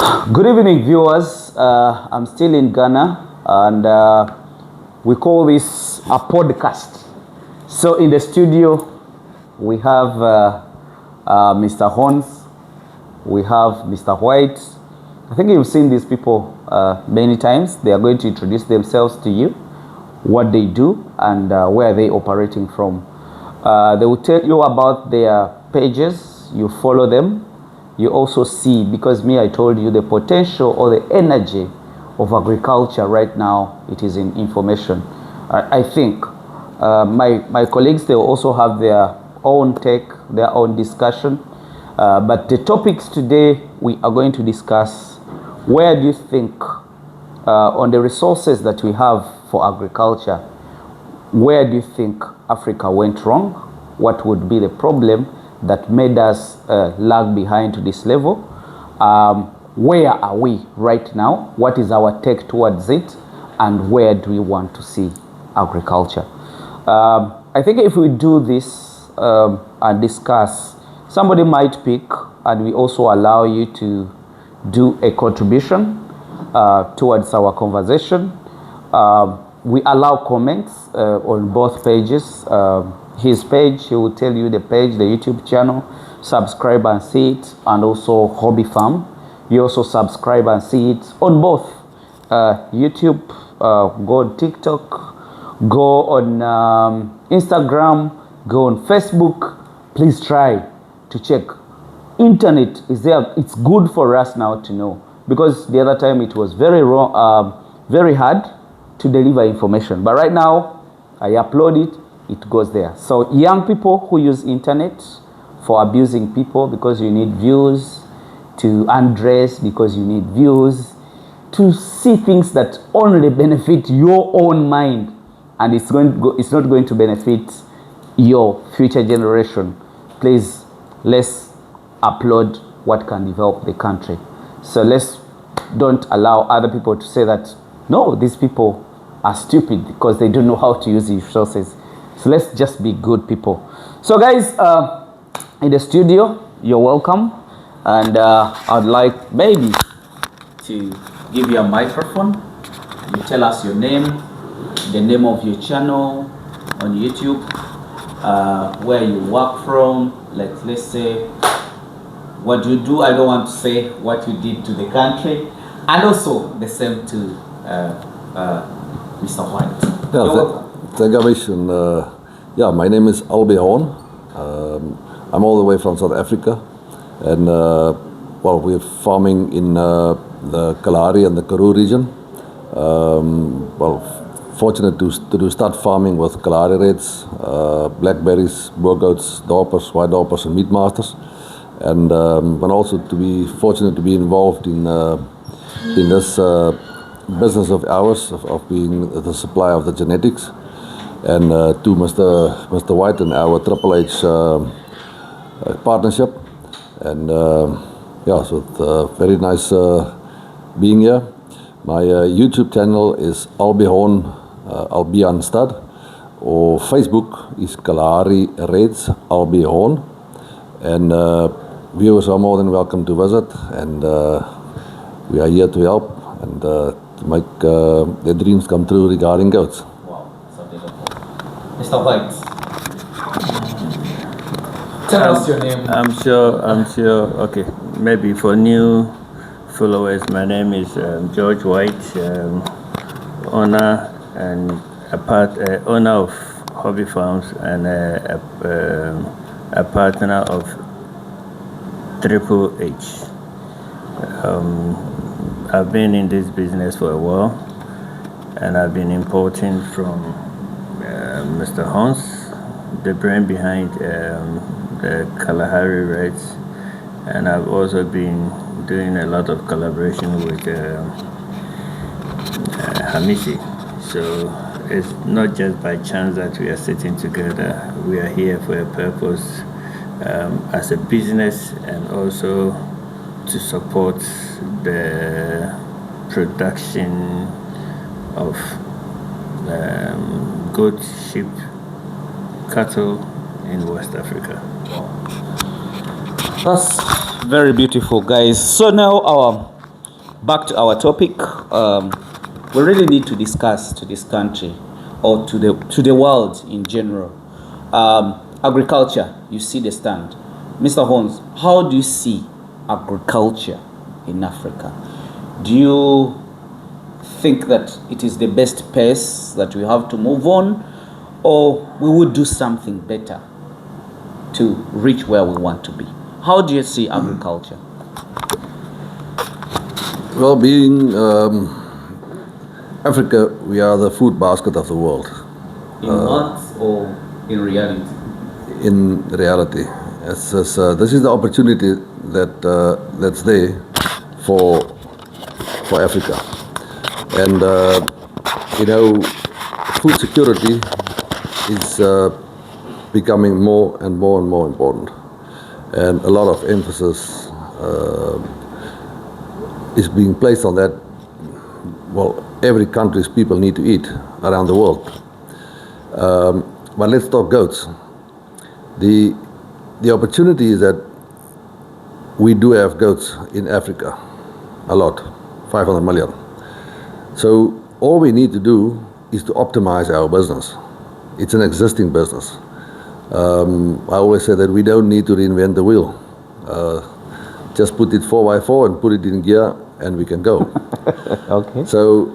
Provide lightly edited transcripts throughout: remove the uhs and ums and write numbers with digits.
Good evening, viewers. I'm still in Ghana, and we call this a podcast. So, in the studio, we have Mr. Horns, we have Mr. White. I think you've seen these people many times. They are going to introduce themselves to you, what they do, and where they operating from. They will tell you about their pages. You follow them. You also see, because I told you the potential or the energy of agriculture right now, it is in information. I think my colleagues, they also have their own take, their own discussion. But the topics today, we are going to discuss, where do you think, on the resources that we have for agriculture, where do you think Africa went wrong? What would be the problem that made us lag behind to this level? Where are we right now? What is our take towards it? And where do we want to see agriculture? I think if we do this and discuss, somebody might pick, and we also allow you to do a contribution towards our conversation. We allow comments on both pages. His page, he will tell you the page, the YouTube channel, subscribe and see it, and also Hobby Farm. You also subscribe and see it on both YouTube, go on TikTok, go on Instagram, go on Facebook. Please try to check. Internet is there. It's good for us now to know, because the other time it was very wrong, very hard to deliver information. But right now, I upload it, it goes there. So young people who use internet for abusing people because you need views, to undress because you need views, to see things that only benefit your own mind, and it's not going to benefit your future generation. Please, let's upload what can develop the country. So let's don't allow other people to say that, no, these people are stupid because they don't know how to use these resources. So let's just be good people. So guys, in the studio, you're welcome. And I'd like maybe to give you a microphone. You tell us your name, the name of your channel on YouTube, where you work from, like let's say what you do. I don't want to say what you did to the country. And also the same to Mr. White. Yeah, thank you, Mish. And, my name is Albie Horn. I'm all the way from South Africa. And we're farming in the Kalahari and the Karoo region. Fortunate to start farming with Kalahari Reds, blackberries, boergoats, dorpers, white dorpers, and meat masters. And also to be fortunate to be involved in this business of ours of being the supplier of the genetics, and to Mr. White and our Triple H partnership. And so it's very nice being here. My YouTube channel is Albihorn Albion Stud, or Facebook is Kalahari Reds Albihorn, and viewers are more than welcome to visit, and we are here to help and to make their dreams come true regarding goats. Wow, so beautiful. Mr. White, tell us your name. I'm sure. Okay, maybe for new followers, my name is George White, owner and owner of Hobby Farms, and a partner of Triple H. I've been in this business for a while, and I've been importing from Mr. Hans, the brain behind the Kalahari Reds, and I've also been doing a lot of collaboration with Hamishi. So it's not just by chance that we are sitting together. We are here for a purpose, as a business, and also to support the production of goat, sheep, cattle in West Africa. That's very beautiful, guys. So now back to our topic. We really need to discuss to this country or to the world in general. Agriculture, you see the stand. Mr. Holmes, how do you see agriculture in Africa? Do you think that it is the best pace that we have to move on, or we would do something better to reach where we want to be? How do you see agriculture? Well, being Africa, we are the food basket of the world. In words or in reality? In reality, this is the opportunity that's there for Africa, and food security is becoming more and more and more important, and a lot of emphasis is being placed on that. Well, every country's people need to eat around the world. But let's talk goats. The opportunity is that we do have goats in Africa, a lot, 500 million. So all we need to do is to optimize our business. It's an existing business. I always say that we don't need to reinvent the wheel. Just put it 4x4 and put it in gear and we can go. Okay. So,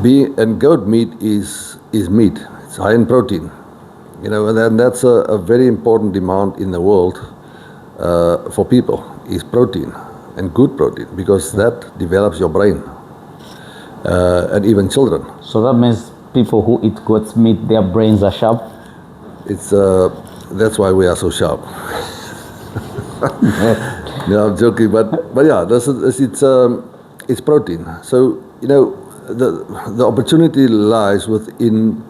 and goat meat is meat. It's high in protein, and that's a very important demand in the world for people, is protein, and good protein, because that develops your brain, and even children. So that means people who eat goat's meat, their brains are sharp? That's why we are so sharp. No, I'm joking, but yeah, it's protein. So the opportunity lies within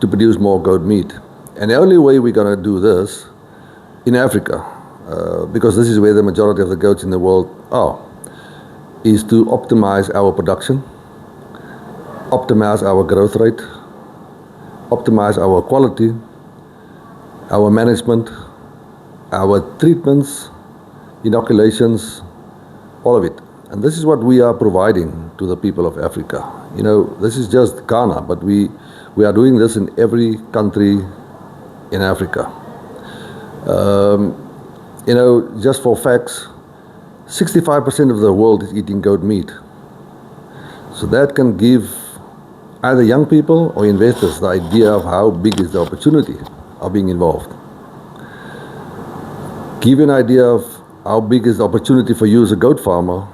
to produce more goat meat, and the only way we're going to do this in Africa, because this is where the majority of the goats in the world are, is to optimize our production, optimize our growth rate, optimize our quality, our management, our treatments, inoculations, all of it. And this is what we are providing to the people of Africa. This is just Ghana, but we are doing this in every country in Africa. Just for facts, 65% of the world is eating goat meat. So that can give either young people or investors the idea of how big is the opportunity of being involved. Give you an idea of how big is the opportunity for you as a goat farmer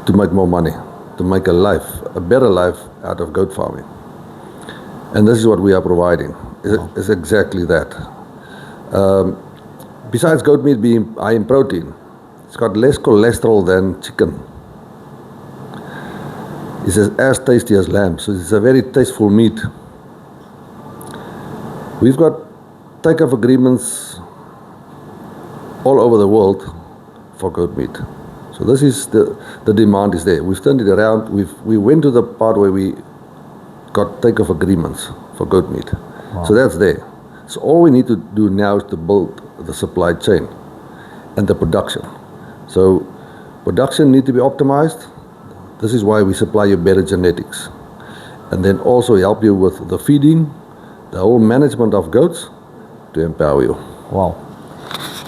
to make more money, to make a better life out of goat farming. And this is what we are providing, is exactly that. Besides goat meat being high in protein, it's got less cholesterol than chicken. It's as tasty as lamb, so it's a very tasteful meat. We've got take-off agreements all over the world for goat meat. So this is the demand is there. We've turned it around. We went to the part where we got take-off agreements for goat meat. Wow. So that's there. So all we need to do now is to build the supply chain and the production. So production need to be optimized. This is why we supply you better genetics. And then also help you with the feeding, the whole management of goats to empower you. Wow.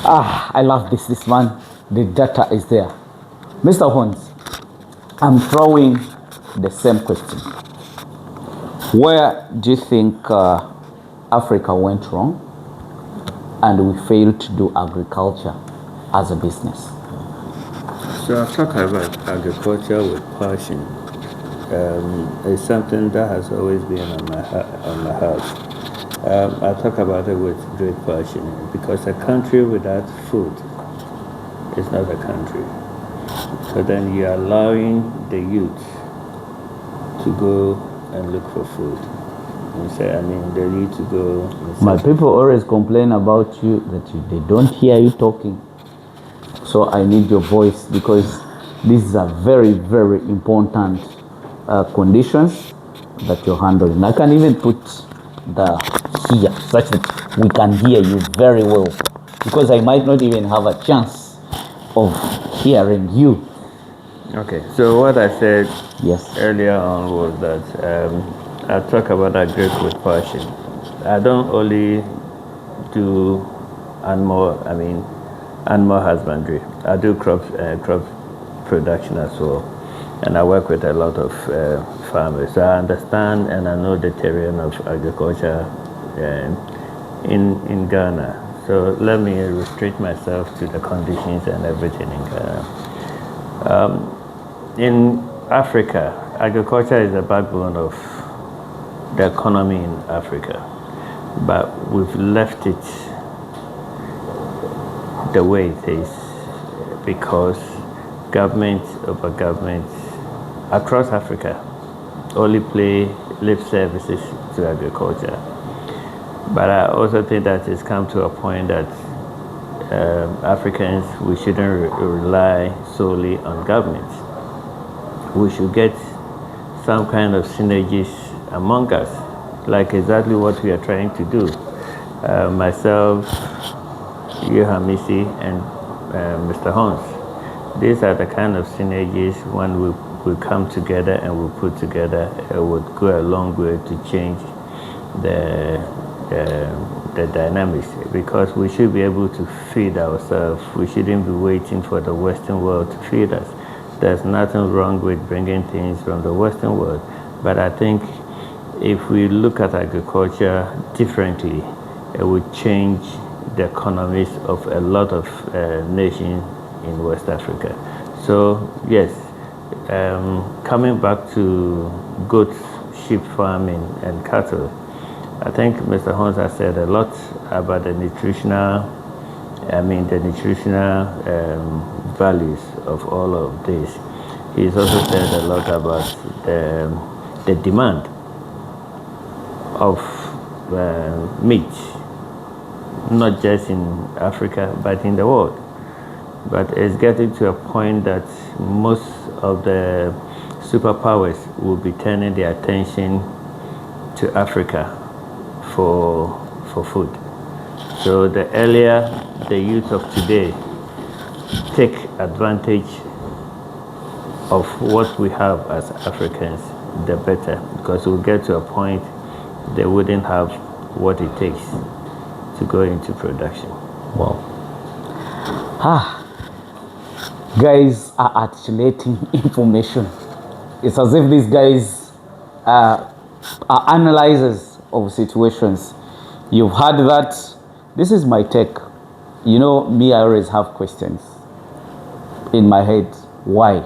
I love this one. The data is there. Mr. Holmes, I'm throwing the same question. Where do you think Africa went wrong and we failed to do agriculture as a business? So I've talked about agriculture with passion. It's something that has always been on my heart. I talk about it with great passion because a country without food is not a country. So then you're allowing the youth to go and look for food. They need to go. My people always complain about you that they don't hear you talking. So I need your voice because these are very, very important conditions that you're handling. I can even put the here such that we can hear you very well, because I might not even have a chance of hearing you. Okay, so what I said Yes. earlier on was that I talk about agri with passion. I don't only do animal husbandry. I do crop production as well, and I work with a lot of farmers. So I understand and I know the terrain of agriculture in Ghana. So let me restrict myself to the conditions and everything in Ghana. In Africa, agriculture is the backbone of the economy in Africa, but we've left it the way it is because governments over governments across Africa only play lip services to agriculture. But I also think that it's come to a point that Africans, we shouldn't rely solely on governments. We should get some kind of synergies among us, like exactly what we are trying to do. Myself, Yohamisi, and Mr. Holmes. These are the kind of synergies when we come together and we put together, it would go a long way to change the dynamics, because we should be able to feed ourselves. We shouldn't be waiting for the Western world to feed us. There's nothing wrong with bringing things from the Western world, but I think if we look at agriculture differently, it would change the economies of a lot of nations in West Africa. So yes, coming back to goats, sheep farming and cattle, I think Mr. Holmes has said a lot about the nutritional values of all of this. He's also said a lot about the demand of meat, not just in Africa, but in the world. But it's getting to a point that most of the superpowers will be turning their attention to Africa for food. So the earlier the youth of today take advantage of what we have as Africans, the better, because we'll get to a point they wouldn't have what it takes to go into production. Wow. Guys are articulating information. It's as if these guys are analyzers of situations. You've heard that. This is my take. You know, me, I always have questions in my head. Why?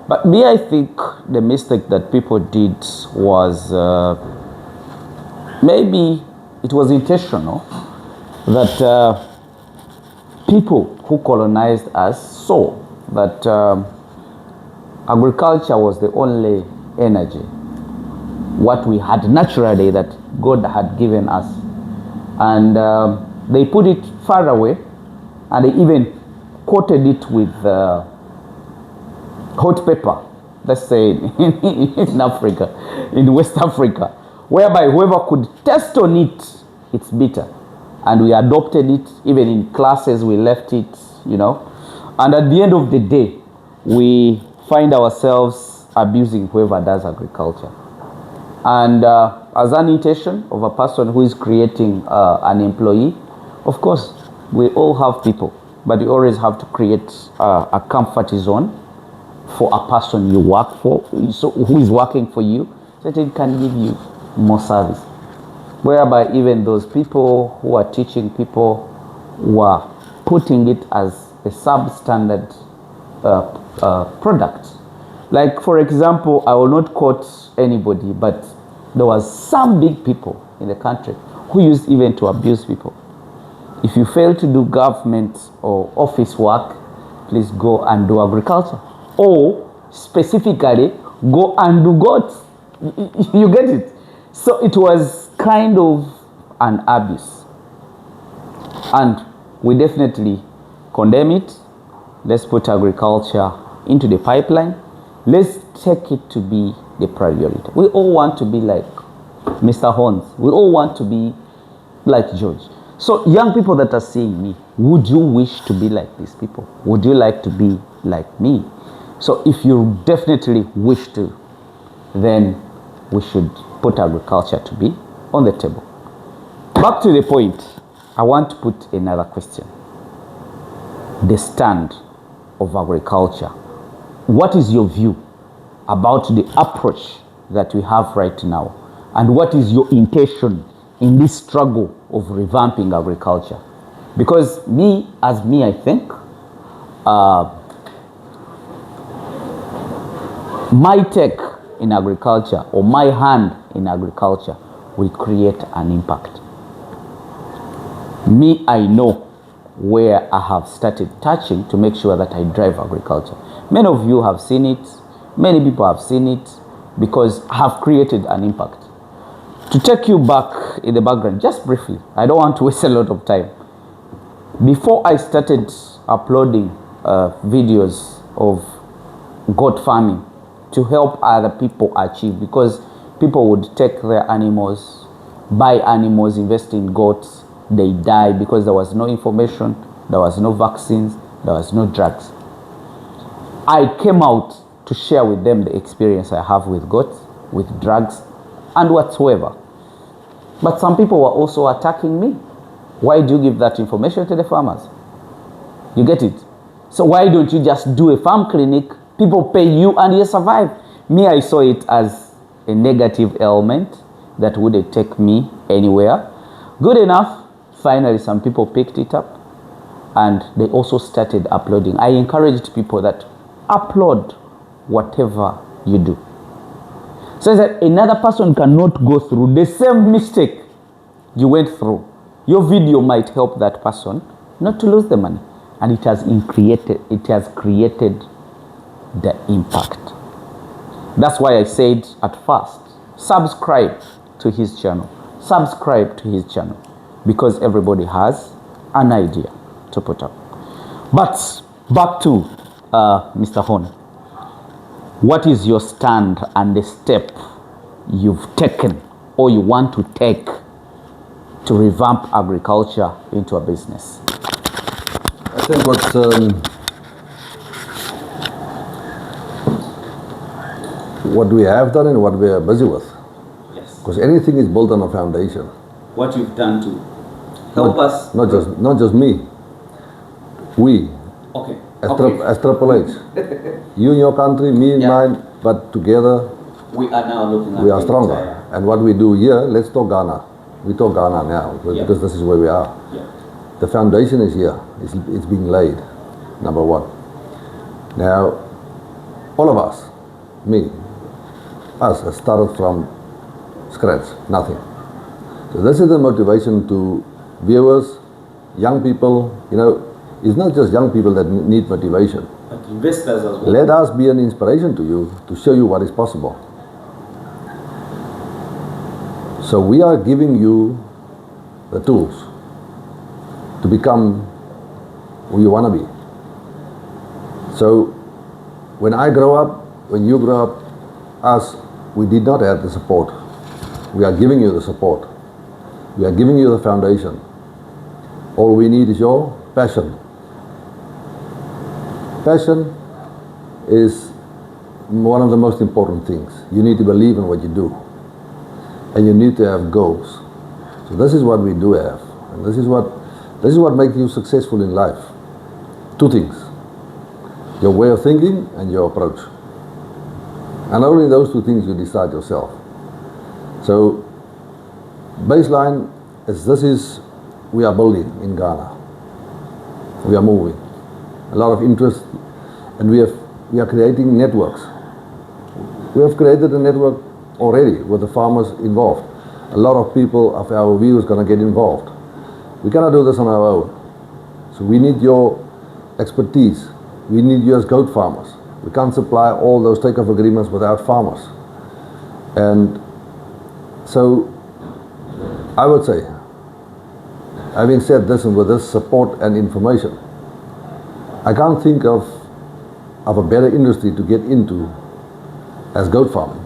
But me, I think the mistake that people did was maybe it was intentional, that people who colonized us saw that agriculture was the only energy, what we had naturally that God had given us. And they put it far away, and they even coated it with hot pepper, let's say in Africa, in West Africa, whereby whoever could taste on it, it's bitter. And we adopted it, even in classes we left it, you know. And at the end of the day, we find ourselves abusing whoever does agriculture. And as an intention of a person who is creating an employee, of course, we all have people, but you always have to create a comfort zone for a person you work for, so who is working for you, so that it can give you more service. Whereby even those people who are teaching people were putting it as a substandard product. Like, for example, I will not quote anybody, but there was some big people in the country who used even to abuse people. If you fail to do government or office work, please go and do agriculture. Or specifically, go and do goats. You get it? So it was kind of an abuse. And we definitely condemn it. Let's put agriculture into the pipeline. Let's take it to be the priority. We all want to be like Mr. Horns. We all want to be like George. So young people that are seeing me, would you wish to be like these people? Would you like to be like me. So if you definitely wish to, then we should put agriculture to be on the table. Back to the point, I want to put another question. The stand of agriculture. What is your view about the approach that we have right now? And what is your intention in this struggle of revamping agriculture? Because me, I think, my take in agriculture or my hand in agriculture will create an impact. Me, I know where I have started touching to make sure that I drive agriculture. Many of you have seen it, many people have seen it, because I have created an impact. To take you back in the background, just briefly, I don't want to waste a lot of time. Before I started uploading videos of goat farming to help other people achieve, because people would take their animals, buy animals, invest in goats, they die because there was no information, there was no vaccines, there was no drugs. I came out to share with them the experience I have with goats, with drugs, and whatsoever. But some people were also attacking me. Why do you give that information to the farmers? You get it? So why don't you just do a farm clinic, people pay you and you survive? Me, I saw it as a negative element that wouldn't take me anywhere. Good enough. Finally, some people picked it up and they also started uploading. I encouraged people that upload whatever you do, so that another person cannot go through the same mistake you went through. Your video might help that person not to lose the money, and it has created the impact. That's why I said at first, subscribe to his channel, because everybody has an idea to put up. But back to Mr. Hon. What is your stand and the step you've taken or you want to take to revamp agriculture into a business? I think what we have done and what we are busy with. Yes. Because anything is built on a foundation. What you've done to help us. Not just me. We. Okay. As Triple H. You in your country, me in mine, but together we are now looking at we are stronger. And what we do here, let's talk Ghana. We talk Ghana now because this is where we are. Yeah. The foundation is here. It's being laid, number one. Now, all of us, us has started from scratch, nothing. So this is the motivation to viewers, young people. It's not just young people that need motivation. But investors as well. Let us be an inspiration to you, to show you what is possible. So we are giving you the tools to become who you want to be. So when I grow up, when you grow up, we did not have the support. We are giving you the support. We are giving you the foundation. All we need is your passion. Passion is one of the most important things. You need to believe in what you do. And you need to have goals. So this is what we do have. And this is what makes you successful in life. Two things. Your way of thinking and your approach. And only those two things you decide yourself. So baseline is we are building in Ghana. We are moving. A lot of interest, and we are creating networks. We have created a network already with the farmers involved. A lot of people of our viewers going to get involved. We cannot do this on our own. So we need your expertise. We need you as goat farmers. We can't supply all those take-off agreements without farmers. And so I would say, having said this and with this support and information, I can't think of a better industry to get into as goat farming,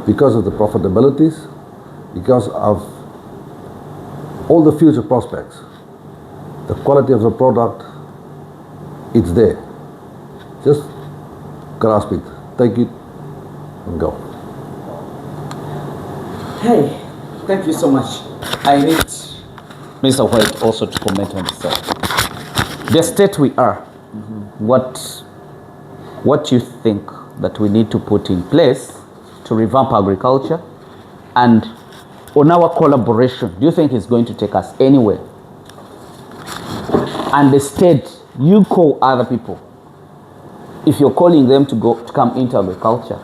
because of the profitabilities, because of all the future prospects. The quality of the product, it's there. Just grasp it, take it, and go. Hey, thank you so much. I need Mr. White also to comment on this. The state we are, what you think that we need to put in place to revamp agriculture, and on our collaboration, do you think it's going to take us anywhere? And the state, you call other people. If you're calling them to come into agriculture,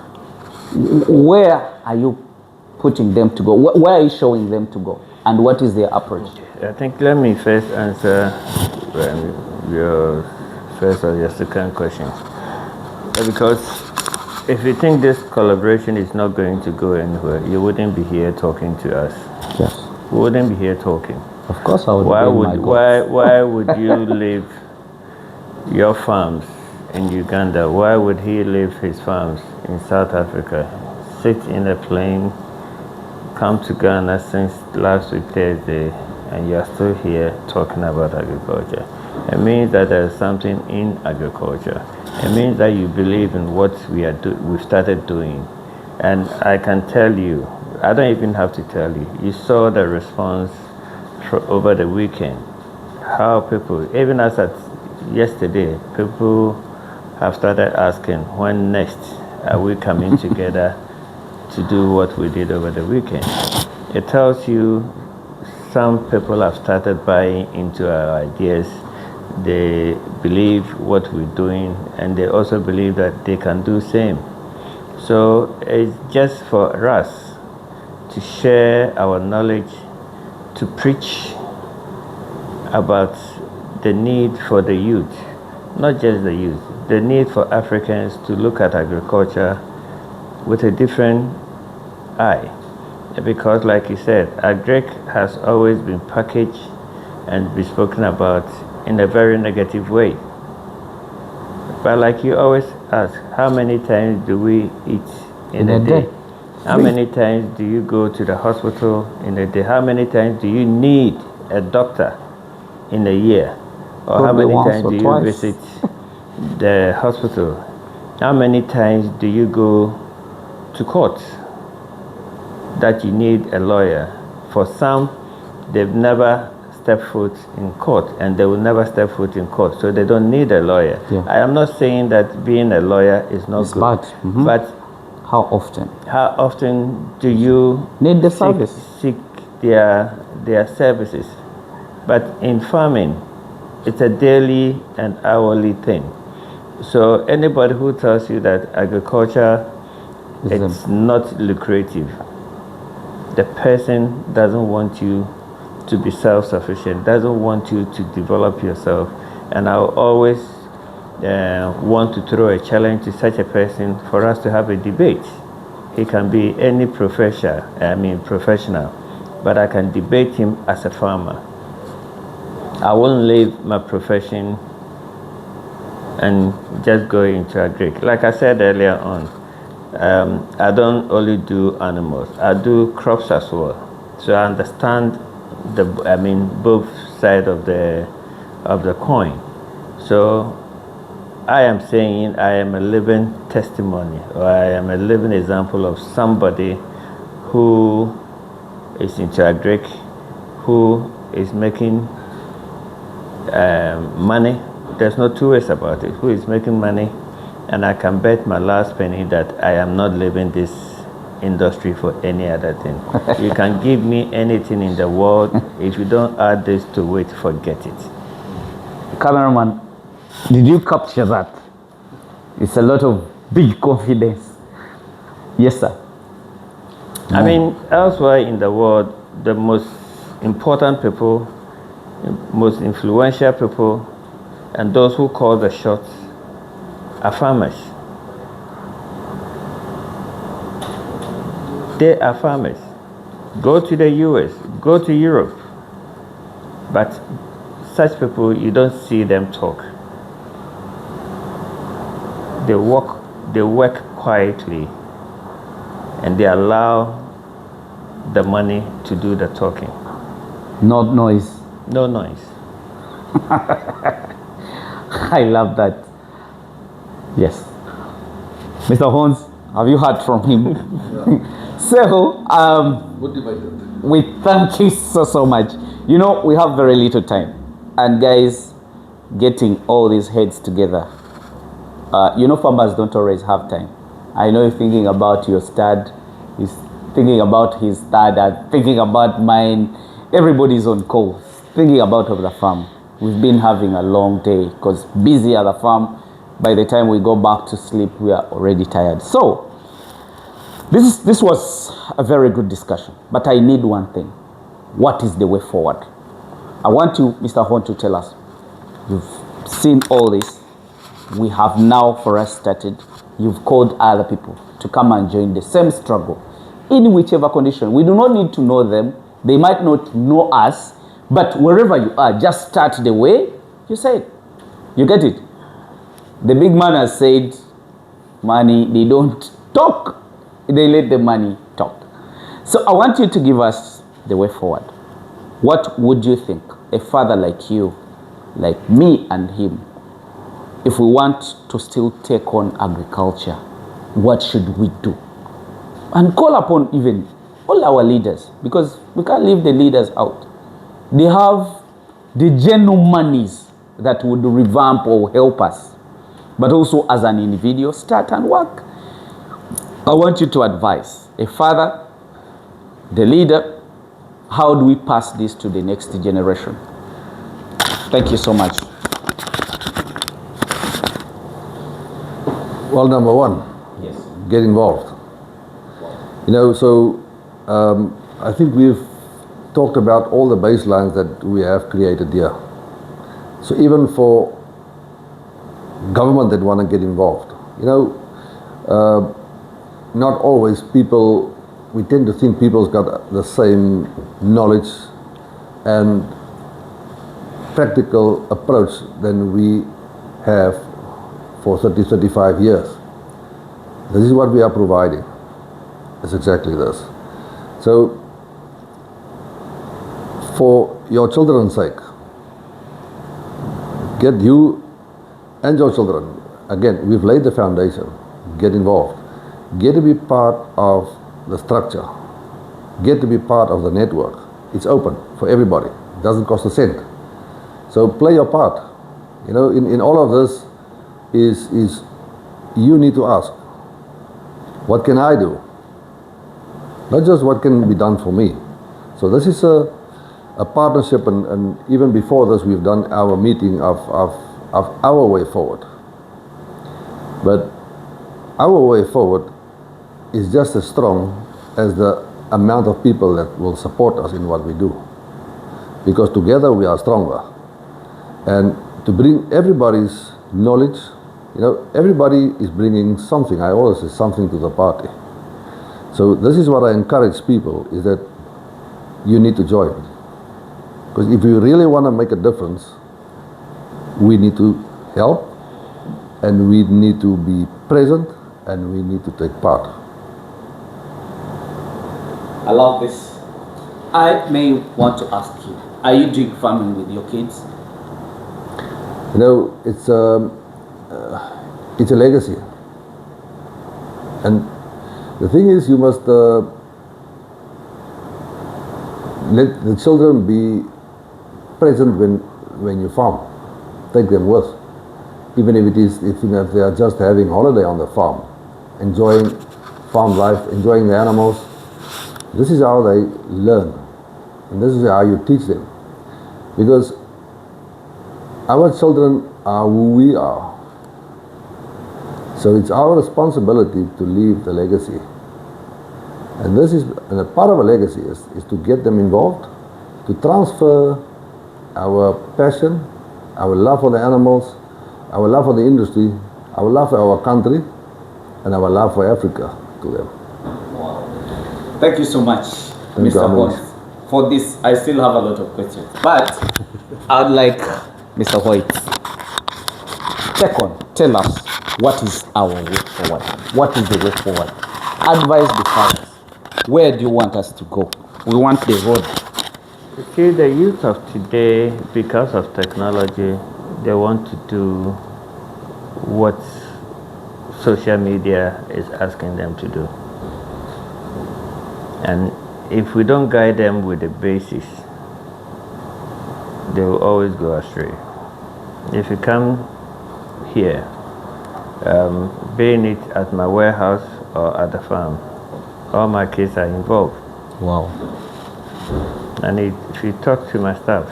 where are you putting them to go? Where are you showing them to go? And what is their approach? I think let me first answer your first or your second question. Because if you think this collaboration is not going to go anywhere, you wouldn't be here talking to us. Yes. We wouldn't be here talking. Of course I would. Why would you leave your farms in Uganda? Why would he leave his farms in South Africa, sit in a plane, come to Ghana since last week Thursday, and you're still here talking about agriculture? It means that there's something in agriculture. It means that you believe in what we've started doing. And I can tell you, I don't even have to tell you, you saw the response over the weekend. How people, even as at yesterday, people have started asking, when next are we coming together to do what we did over the weekend? It tells you some people have started buying into our ideas. They believe what we're doing, and they also believe that they can do same. So it's just for us to share our knowledge, to preach about the need for the youth, not just the youth, the need for Africans to look at agriculture with a different eye. Because like you said, agric has always been packaged and be spoken about in a very negative way. But like you always ask, how many times do we eat in a day? How many times do you go to the hospital in a day? How many times do you need a doctor in a year? Or how many times do you visit the hospital? How many times do you go to court that you need a lawyer? For some, they've never stepped foot in court, and they will never step foot in court, so they don't need a lawyer. Yeah. I am not saying that being a lawyer is not good, bad. but how often do you need the service? Seek their services? But in farming, it's a daily and hourly thing. So anybody who tells you that agriculture is not lucrative, the person doesn't want you to be self-sufficient, doesn't want you to develop yourself. And I always want to throw a challenge to such a person for us to have a debate. He can be any professional, but I can debate him as a farmer. I won't leave my profession and just go into agric. Like I said earlier on, I don't only do animals, I do crops as well. So I understand both sides of the coin. So I am saying I am a living testimony, or I am a living example of somebody who is into agric, who is making money. There's no two ways about it. Who is making money, and I can bet my last penny that I am not leaving this industry for any other thing. You can give me anything in the world. If you don't add this to it, forget it. Cameraman, did you capture that? It's a lot of big confidence. Yes, sir. I mean, elsewhere in the world, the most important people, most influential people, and those who call the shots are farmers. They are farmers. Go to the US, go to Europe. But such people, you don't see them talk. They work quietly, and they allow the money to do the talking. No noise. No noise. I love that. Yes. Mr. Horns, have you heard from him? So, Motivated. we thank you so much. You know, we have very little time. And guys, getting all these heads together. You know, farmers don't always have time. I know you're thinking about your stud, he's thinking about his stud, and thinking about mine. Everybody's on call, thinking about of the farm. We've been having a long day because busy at the farm. By the time we go back to sleep, we are already tired. So, this was a very good discussion, but I need one thing. What is the way forward? I want you, Mr. Horn, to tell us. You've seen all this. We have now for us started. You've called other people to come and join the same struggle in whichever condition. We do not need to know them. They might not know us, but wherever you are, just start the way you said. You get it? The big man has said, money, they don't talk. They let the money talk. So I want you to give us the way forward. What would you think a father like you, like me and him, if we want to still take on agriculture, what should we do? And call upon even all our leaders, because we can't leave the leaders out. They have the genuine monies that would revamp or help us. But also as an individual, start and work. I want you to advise a father, the leader, how do we pass this to the next generation? Thank you so much. Well, number one, Yes. get involved. You know, so I think we've talked about all the baselines that we have created here. So even for government that want to get involved, you know, not always people, we tend to think people's got the same knowledge and practical approach than we have for 30, 35 years. This is what we are providing. It's exactly this. So, for your children's sake, get you and your children, again, we've laid the foundation, get involved. Get to be part of the structure. Get to be part of the network. It's open for everybody. It doesn't cost a cent. So play your part. You know, in all of this is you need to ask, what can I do? Not just what can be done for me. So this is a partnership, and even before this we've done our meeting of our way forward. But our way forward is just as strong as the amount of people that will support us in what we do. Because together we are stronger. And to bring everybody's knowledge, you know, everybody is bringing something. I always say something to the party. So this is what I encourage people, is that you need to join. Because if we really want to make a difference, we need to help, and we need to be present, and we need to take part. I love this. I may want to ask you, are you doing farming with your kids? You know, it's a legacy. And the thing is, you must let the children be present when you farm. Take them with. Even if if they are just having holiday on the farm, enjoying farm life, enjoying the animals. This is how they learn, and this is how you teach them. Because our children are who we are. So it's our responsibility to leave the legacy. And a part of a legacy is to get them involved, to transfer our passion, our love for the animals, our love for the industry, our love for our country, and our love for Africa to them. Thank you so much, Mr. Horn. For this, I still have a lot of questions. But I'd like Mr. Hoyt. Second, tell us, what is our way forward? What is the way forward? Advise the farmers. Where do you want us to go? We want the road. You see, the youth of today, because of technology, they want to do what social media is asking them to do. And if we don't guide them with the basics, they will always go astray. If you come here, being it at my warehouse or at the farm, all my kids are involved. Wow. And if you talk to my staff,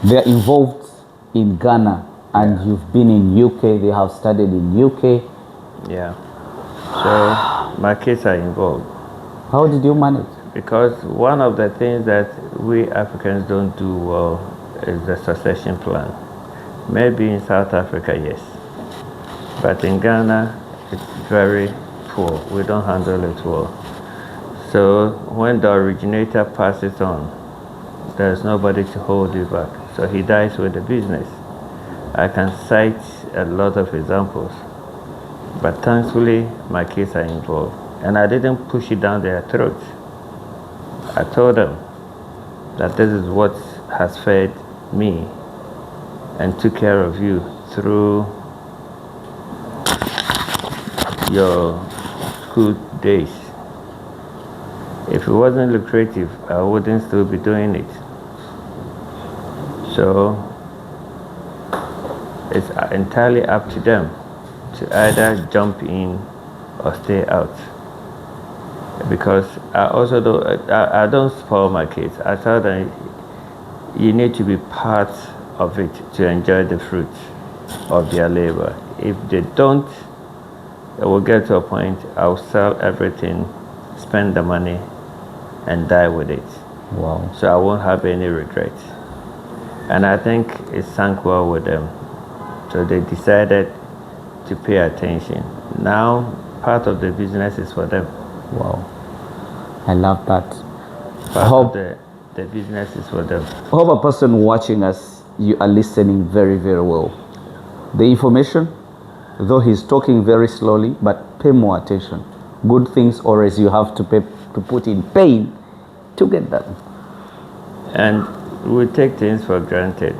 They're involved in Ghana, and you've been in UK. They have studied in UK. yeah. So my kids are involved. How did you manage? Because one of the things that we Africans don't do well is the succession plan. Maybe in South Africa, yes. But in Ghana, it's very poor. We don't handle it well. So when the originator passes on, there's nobody to hold you back. So he dies with the business. I can cite a lot of examples. But thankfully, my kids are involved. And I didn't push it down their throats. I told them that this is what has fed me and took care of you through your school days. If it wasn't lucrative, I wouldn't still be doing it. So it's entirely up to them to either jump in or stay out. Because I don't spoil my kids. I tell them you need to be part of it to enjoy the fruit of their labor. If they don't, it will get to a point I'll sell everything, spend the money, and die with it. Wow. So I won't have any regrets. And I think it sank well with them. So they decided to pay attention. Now, part of the business is for them. Wow. I love that. Part of the business is for them. I hope a person watching us, you are listening very, very well. The information, though he's talking very slowly, but pay more attention. Good things always you have to put in pain to get them. And we take things for granted.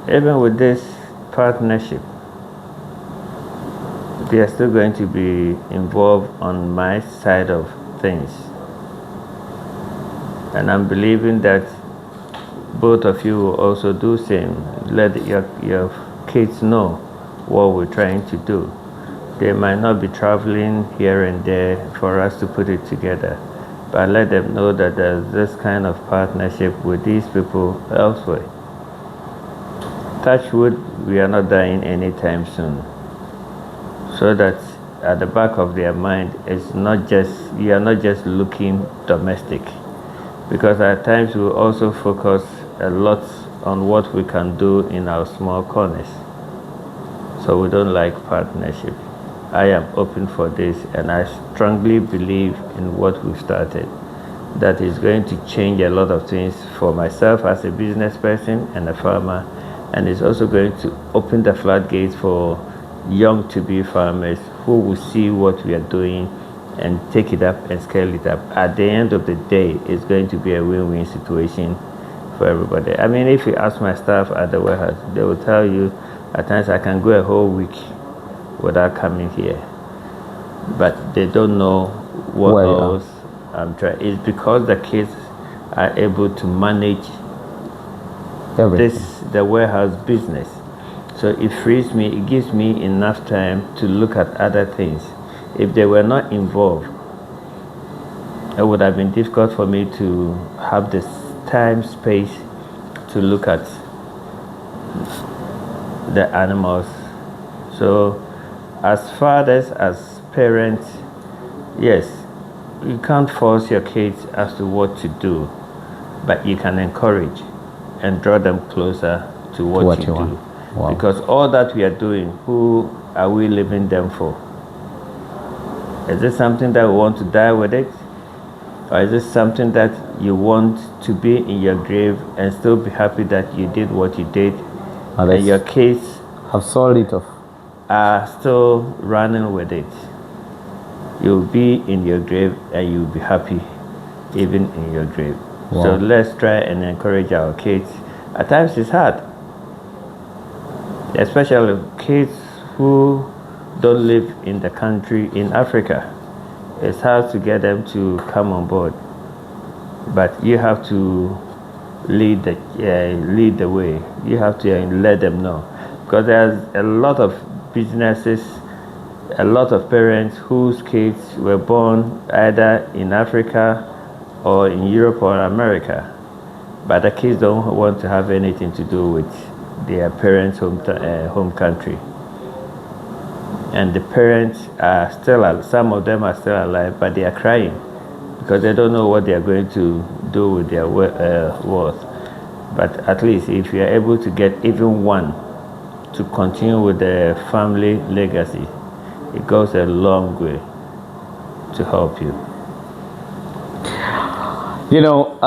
Even with this partnership, they are still going to be involved on my side of things. And I'm believing that both of you will also do same. Let your kids know what we're trying to do. They might not be traveling here and there for us to put it together, but let them know that there's this kind of partnership with these people elsewhere. Touch wood, we are not dying anytime soon. So that at the back of their mind, you are not just looking domestic. Because at times we also focus a lot on what we can do in our small corners. So we don't like partnership. I am open for this, and I strongly believe in what we've started. That is going to change a lot of things for myself as a business person and a farmer, and it's also going to open the floodgates for young to-be farmers who will see what we are doing and take it up and scale it up. At the end of the day, it's going to be a win-win situation for everybody. I mean, if you ask my staff at the warehouse, they will tell you at times I can go a whole week without coming here. But they don't know what else I'm trying. It's because the kids are able to manage the warehouse business. So it frees me, it gives me enough time to look at other things. If they were not involved, it would have been difficult for me to have this time, space to look at the animals. So as fathers, as parents, yes, you can't force your kids as to what to do, but you can encourage and draw them closer to what you do. Wow. Because all that we are doing, who are we leaving them for? Is this something that we want to die with it? Or is this something that you want to be in your grave and still be happy that you did what you did, and your kids have sold it off, are still running with it? You'll be in your grave and you'll be happy even in your grave. Wow. So let's try and encourage our kids. At times it's hard, especially kids who don't live in the country in Africa. It's hard to get them to come on board, but you have to lead the way. You have to let them know, because there's a lot of businesses, a lot of parents whose kids were born either in Africa or in Europe or America, but the kids don't want to have anything to do with their parents' home country. And the parents are still, some of them are still alive, but they are crying because they don't know what they are going to do with their worth. But at least if you are able to get even one to continue with the family legacy, it goes a long way to help you. You know,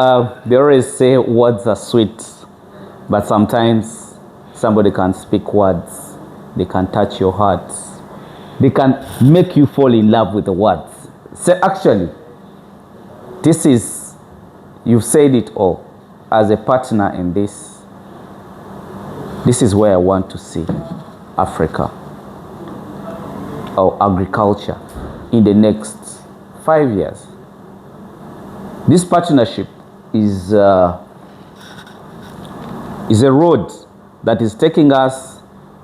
they always say words are sweet, but sometimes somebody can speak words, they can touch your heart, they can make you fall in love with the words. So actually, this is, you've said it all. As a partner in this is where I want to see Africa or agriculture in the next 5 years. This partnership is a road that is taking us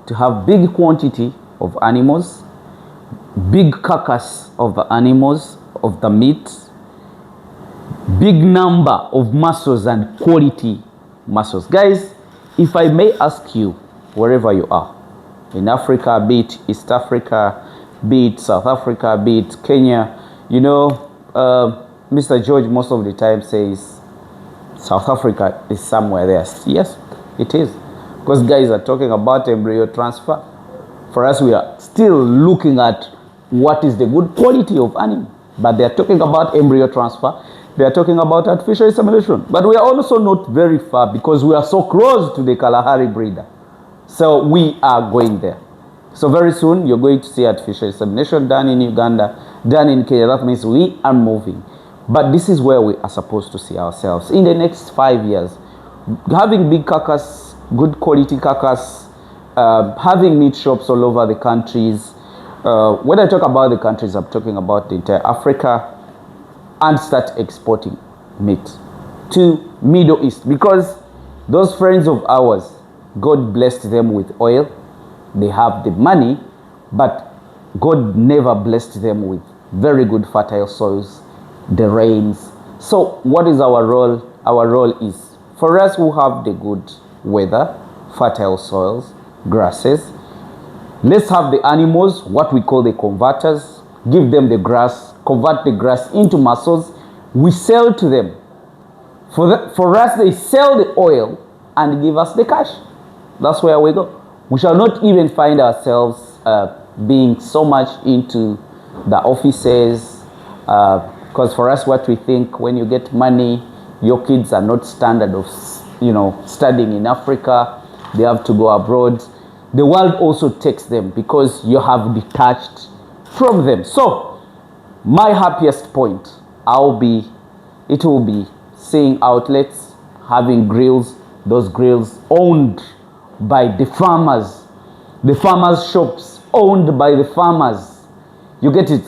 to have big quantity of animals, big carcass of the animals, of the meat, big number of muscles and quality muscles. Guys, if I may ask you, wherever you are, in Africa, be it East Africa, be it South Africa, be it Kenya, you know, Mr. George most of the time says South Africa is somewhere there. Yes, it is. Because guys are talking about embryo transfer. For us, we are still looking at what is the good quality of animal. But they are talking about embryo transfer. They are talking about artificial insemination. But we are also not very far because we are so close to the Kalahari breeder. So we are going there. So very soon, you're going to see artificial insemination done in Uganda, done in Kenya. That means we are moving. But this is where we are supposed to see ourselves in the next 5 years. Having big carcass, good quality carcass, having meat shops all over the countries. When I talk about the countries, I'm talking about the entire Africa, and start exporting meat to Middle East, because those friends of ours, God blessed them with oil. They have the money, but God never blessed them with very good fertile soils, the rains. So what is our role? Our role is for us who have the good weather, fertile soils, grasses. Let's have the animals, what we call the converters, give them the grass, convert the grass into muscles. We sell to them. For us, they sell the oil and give us the cash. That's where we go. We shall not even find ourselves being so much into the offices, because for us, what we think, when you get money, your kids are not standard of, studying in Africa. They have to go abroad. The world also takes them because you have detached from them. So my happiest point, it will be seeing outlets, having grills, those grills owned by the farmers shops owned by the farmers. You get it?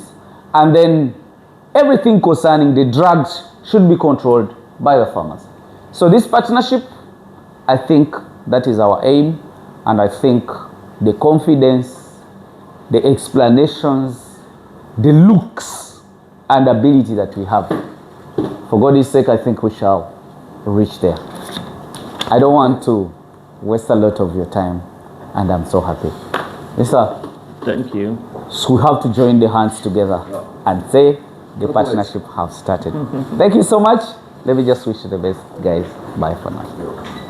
And then everything concerning the drugs should be controlled by the farmers. So this partnership, I think that is our aim. And I think the confidence, the explanations, the looks and ability that we have, for God's sake, I think we shall reach there. I don't want to waste a lot of your time, and I'm so happy. Yes, sir. Thank you. So we have to join the hands together and say the partnership has started. Thank you so much. Let me just wish you the best, guys. Bye for now.